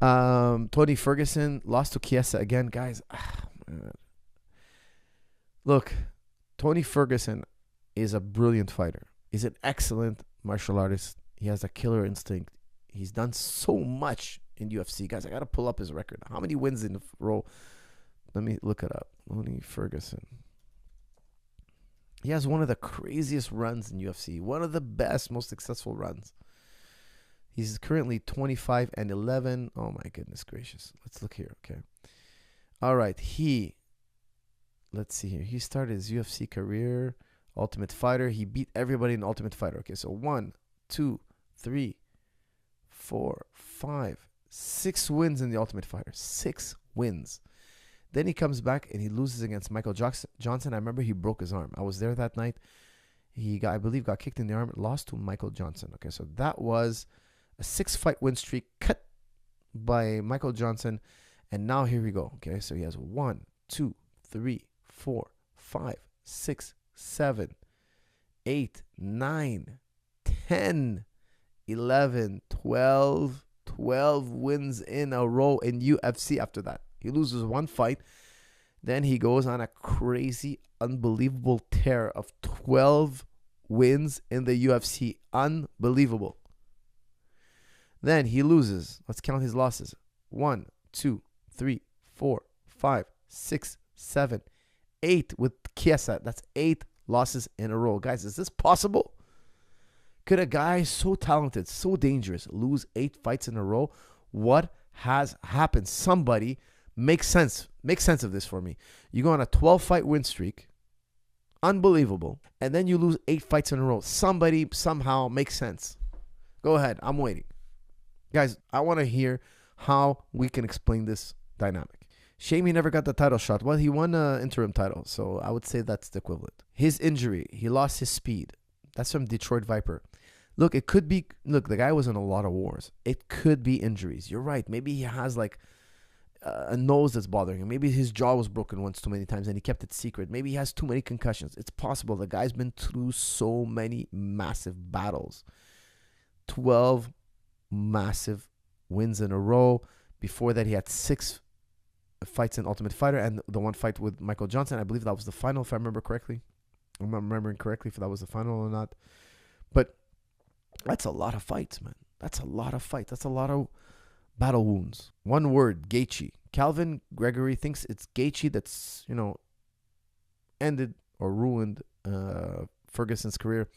Tony Ferguson lost to Chiesa again, guys. Look, Tony Ferguson is a brilliant fighter. He's an excellent martial artist. He has a killer instinct. He's done so much in UFC. Guys, I got to pull up his record. How many wins in a row? Let me look it up. Tony Ferguson. He has one of the craziest runs in UFC. One of the best, most successful runs. He's currently 25-11. Oh, my goodness gracious. Let's look here, okay? All right, let's see here. He started his UFC career, Ultimate Fighter. He beat everybody in Ultimate Fighter. Okay, so 1, 2, 3, 4, 5, 6 wins in the Ultimate Fighter. 6 wins. Then he comes back and he loses against Michael Johnson. I remember he broke his arm. I was there that night. He got kicked in the arm, lost to Michael Johnson. Okay, so that was a 6-fight win streak cut by Michael Johnson. And now here we go. Okay, so he has 1, 2, 3, 4, 5, 6, 7, 8, 9, 10, 11, 12 wins in a row in UFC after that. He loses one fight. Then he goes on a crazy, unbelievable tear of 12 wins in the UFC. Unbelievable. Then he loses. Let's count his losses. 1, 2, 3, 4, 5, 6, 7, 8 with Chiesa. That's 8 losses in a row. Guys, is this possible? Could a guy so talented, so dangerous, lose 8 fights in a row? What has happened? Somebody make sense of this for me. You go on a 12-fight win streak. Unbelievable. And then you lose 8 fights in a row. Somebody somehow make sense. Go ahead. I'm waiting. Guys, I want to hear how we can explain this dynamic. Shame he never got the title shot. Well, he won an interim title, so I would say that's the equivalent. His injury, he lost his speed. That's from Detroit Viper. Look, it could be, the guy was in a lot of wars. It could be injuries. You're right. Maybe he has like a nose that's bothering him. Maybe his jaw was broken once too many times and he kept it secret. Maybe he has too many concussions. It's possible. The guy's been through so many massive battles. 12 massive wins in a row. Before that, he had 6 fights in Ultimate Fighter and the one fight with Michael Johnson. I believe that was the final, if I remember correctly. I'm not remembering correctly if that was the final or not. But that's a lot of fights, man. That's a lot of fights. That's a lot of battle wounds. One word, Gaethje. Calvin Gregory thinks it's Gaethje that's, ended or ruined Ferguson's career.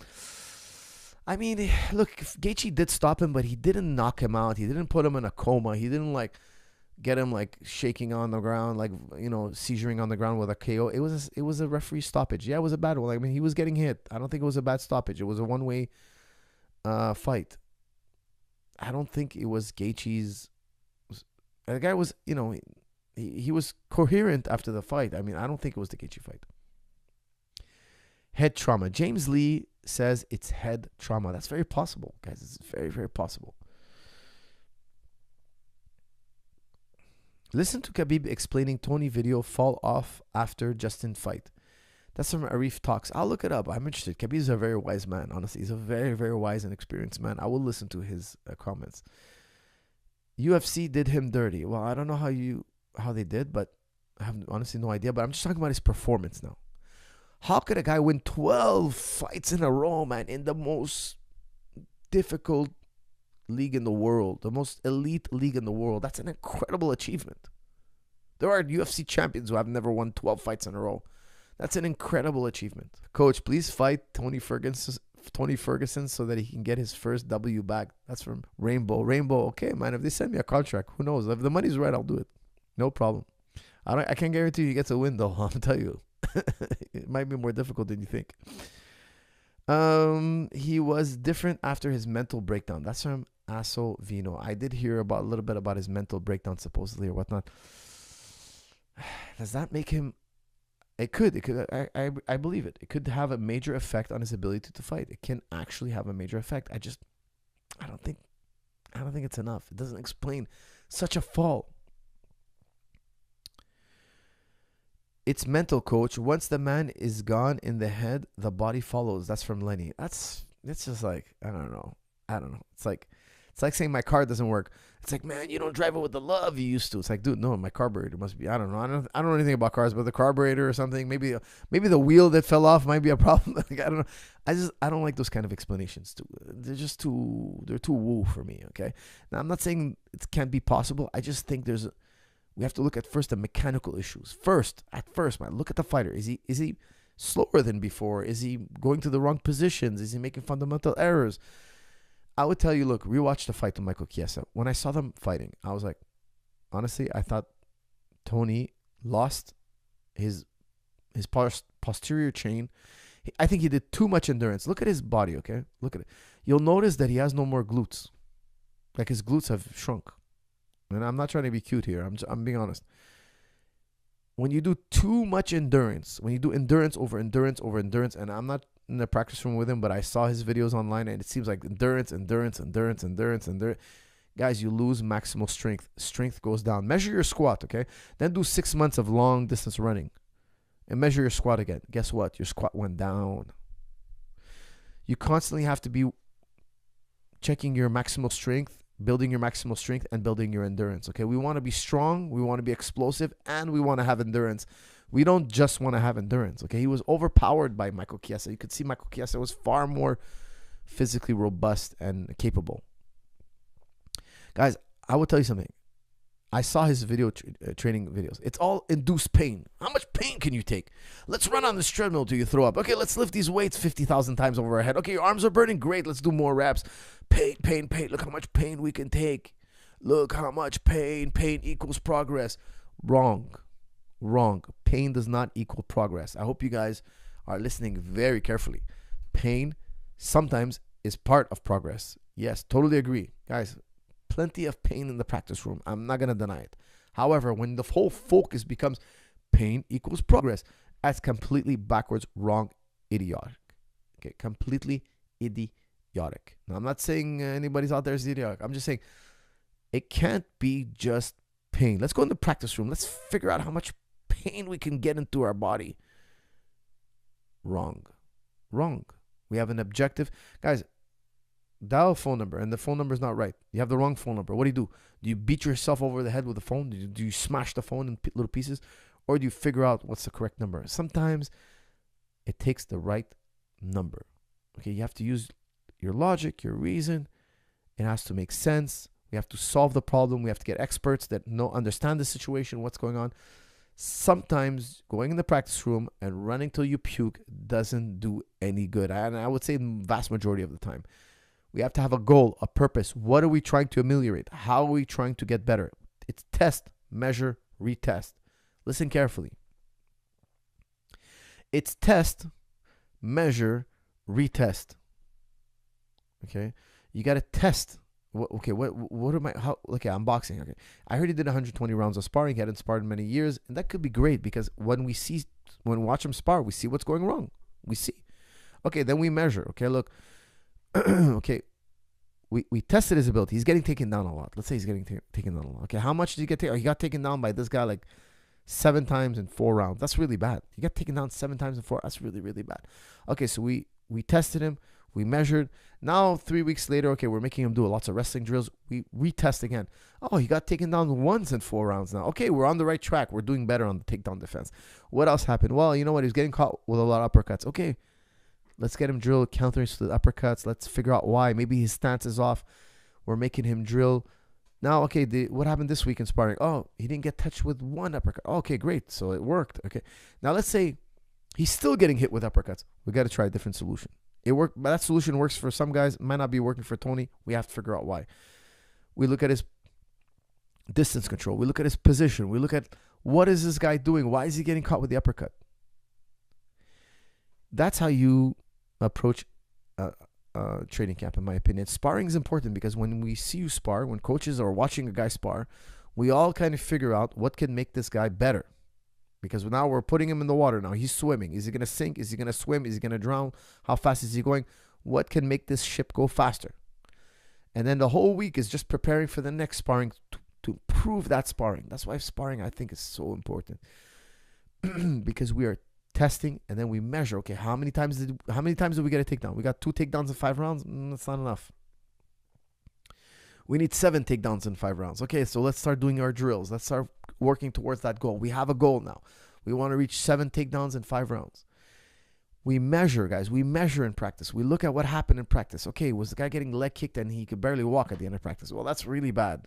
I mean, look, Gaethje did stop him, but he didn't knock him out. He didn't put him in a coma. He didn't get him shaking on the ground, seizuring on the ground with a KO. It was a referee stoppage. Yeah, it was a bad one. I mean, he was getting hit. I don't think it was a bad stoppage. It was a one-way fight. I don't think it was Gaethje's. The guy was, he was coherent after the fight. I mean, I don't think it was the Gaethje fight. Head trauma. James Lee says it's head trauma. That's very possible, guys. It's very, very possible. Listen to Khabib explaining Tony video fall off after Justin fight. That's from Arif Talks. I'll look it up. I'm interested. Khabib's a very wise man, honestly. He's a very, very wise and experienced man. I will listen to his comments. UFC did him dirty. Well, I don't know how they did, but I have honestly no idea. But I'm just talking about his performance now. How could a guy win 12 fights in a row, man, in the most difficult league in the world, the most elite league in the world? That's an incredible achievement. There are UFC champions who have never won 12 fights in a row. That's an incredible achievement. Coach, please fight Tony Ferguson so that he can get his first W back. That's from Rainbow. Okay, man, if they send me a contract, who knows? If the money's right, I'll do it. No problem. I can't guarantee he gets a win, though. I'll tell you. It might be more difficult than you think. He was different after his mental breakdown. That's from Asso Vino. I did hear a little bit about his mental breakdown, supposedly, or whatnot. Does that make him... It could. I believe it. It could have a major effect on his ability to fight. It can actually have a major effect. I don't think it's enough. It doesn't explain such a fall. It's mental, coach. Once the man is gone in the head, the body follows. That's from Lenny. It's just I don't know. It's It's like saying my car doesn't work. It's like, man, you don't drive it with the love you used to. It's like, dude, no, my carburetor must be, I don't know. I don't know anything about cars, but the carburetor or something, maybe the wheel that fell off might be a problem. Like, I don't know. I don't like those kind of explanations. They're too woo for me, okay? Now, I'm not saying it can't be possible. I just think we have to look at first the mechanical issues. At first, man, look at the fighter. Is he slower than before? Is he going to the wrong positions? Is he making fundamental errors? I would tell you, look, rewatch the fight with Michael Chiesa. When I saw them fighting, I was like, honestly, I thought Tony lost his posterior chain. I think he did too much endurance. Look at his body, okay? Look at it. You'll notice that he has no more glutes. Like his glutes have shrunk. And I'm not trying to be cute here. I'm being honest. When you do too much endurance, when you do endurance over endurance over endurance, and I'm not in the practice room with him, but I saw his videos online, and it seems like endurance. Guys, you lose maximal strength. Strength goes down. Measure your squat, okay? Then do 6 months of long distance running. And measure your squat again. Guess what? Your squat went down. You constantly have to be checking your maximal strength, building your maximal strength, and building your endurance, okay? We want to be strong, we want to be explosive, and we want to have endurance. We don't just want to have endurance, okay? He was overpowered by Michael Chiesa. You could see Michael Chiesa was far more physically robust and capable. Guys, I will tell you something. I saw his training videos. It's all induced pain. How much pain can you take? Let's run on this treadmill till you throw up. Okay, let's lift these weights 50,000 times over our head. Okay, your arms are burning. Great, let's do more reps. Pain. Look how much pain we can take. Look how much pain. Pain equals progress. Wrong. Pain does not equal progress. I hope you guys are listening very carefully. Pain sometimes is part of progress. Yes, totally agree. Guys, plenty of pain in the practice room. I'm not going to deny it. However, when the whole focus becomes pain equals progress, that's completely backwards, wrong, idiotic. Okay, completely idiotic. Now, I'm not saying anybody's out there is idiotic. I'm just saying it can't be just pain. Let's go in the practice room. Let's figure out how much pain we can get into our body. Wrong. We have an objective. Guys, dial a phone number, and the phone number is not right. You have the wrong phone number. What do? Do you beat yourself over the head with the phone? Do you smash the phone in little pieces? Or do you figure out what's the correct number? Sometimes it takes the right number. Okay, you have to use your logic, your reason. It has to make sense. We have to solve the problem. We have to get experts that understand the situation, what's going on. Sometimes going in the practice room and running till you puke doesn't do any good. And I would say the vast majority of the time. We have to have a goal, a purpose. What are we trying to ameliorate? How are we trying to get better? It's test, measure, retest. Listen carefully. It's test, measure, retest. Okay? You got to test. Okay, what am I, okay, I'm boxing. Okay. I heard he did 120 rounds of sparring. He hadn't sparred in many years. And that could be great because when we watch him spar, we see what's going wrong. We see. Okay, then we measure. Okay, look. Okay, we tested his ability. He's getting taken down a lot. Let's say he's getting taken down a lot. Okay, how much did he get taken? He got taken down by this guy like 7 times in 4 rounds. That's really bad. He got taken down 7 times in 4. That's really, really bad. Okay, so we tested him. We measured. Now, 3 weeks later, okay, we're making him do lots of wrestling drills. We retest again. Oh, he got taken down once in 4 rounds now. Okay, we're on the right track. We're doing better on the takedown defense. What else happened? Well, you know what? He was getting caught with a lot of uppercuts. Okay, let's get him drilled, countering to the uppercuts. Let's figure out why. Maybe his stance is off. We're making him drill. Now, okay, what happened this week in sparring? Oh, he didn't get touched with 1 uppercut. Okay, great. So it worked. Okay. Now, let's say he's still getting hit with uppercuts. We got to try a different solution. It worked. That solution works for some guys. It might not be working for Tony. We have to figure out why. We look at his distance control. We look at his position. We look at what is this guy doing? Why is he getting caught with the uppercut? That's how you approach training camp, in my opinion. Sparring is important because when we see you spar, when coaches are watching a guy spar, we all kind of figure out what can make this guy better. Because now we're putting him in the water now. He's swimming. Is he going to sink? Is he going to swim? Is he going to drown? How fast is he going? What can make this ship go faster? And then the whole week is just preparing for the next sparring to improve that sparring. That's why sparring, I think, is so important. Because we are testing and then we measure. Okay, how many times did we get a takedown? We got 2 takedowns in 5 rounds. That's not enough. We need 7 takedowns in 5 rounds. Okay, so let's start doing our drills. Let's start working towards that goal. We have a goal now. We want to reach 7 takedowns in 5 rounds. We measure, guys. We measure in practice. We look at what happened in practice. Okay, was the guy getting leg kicked and he could barely walk at the end of practice? Well, that's really bad.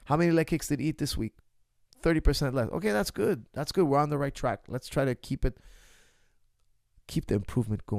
How many leg kicks did he eat this week? 30% less. Okay, that's good. That's good. We're on the right track. Let's try to keep the improvement going.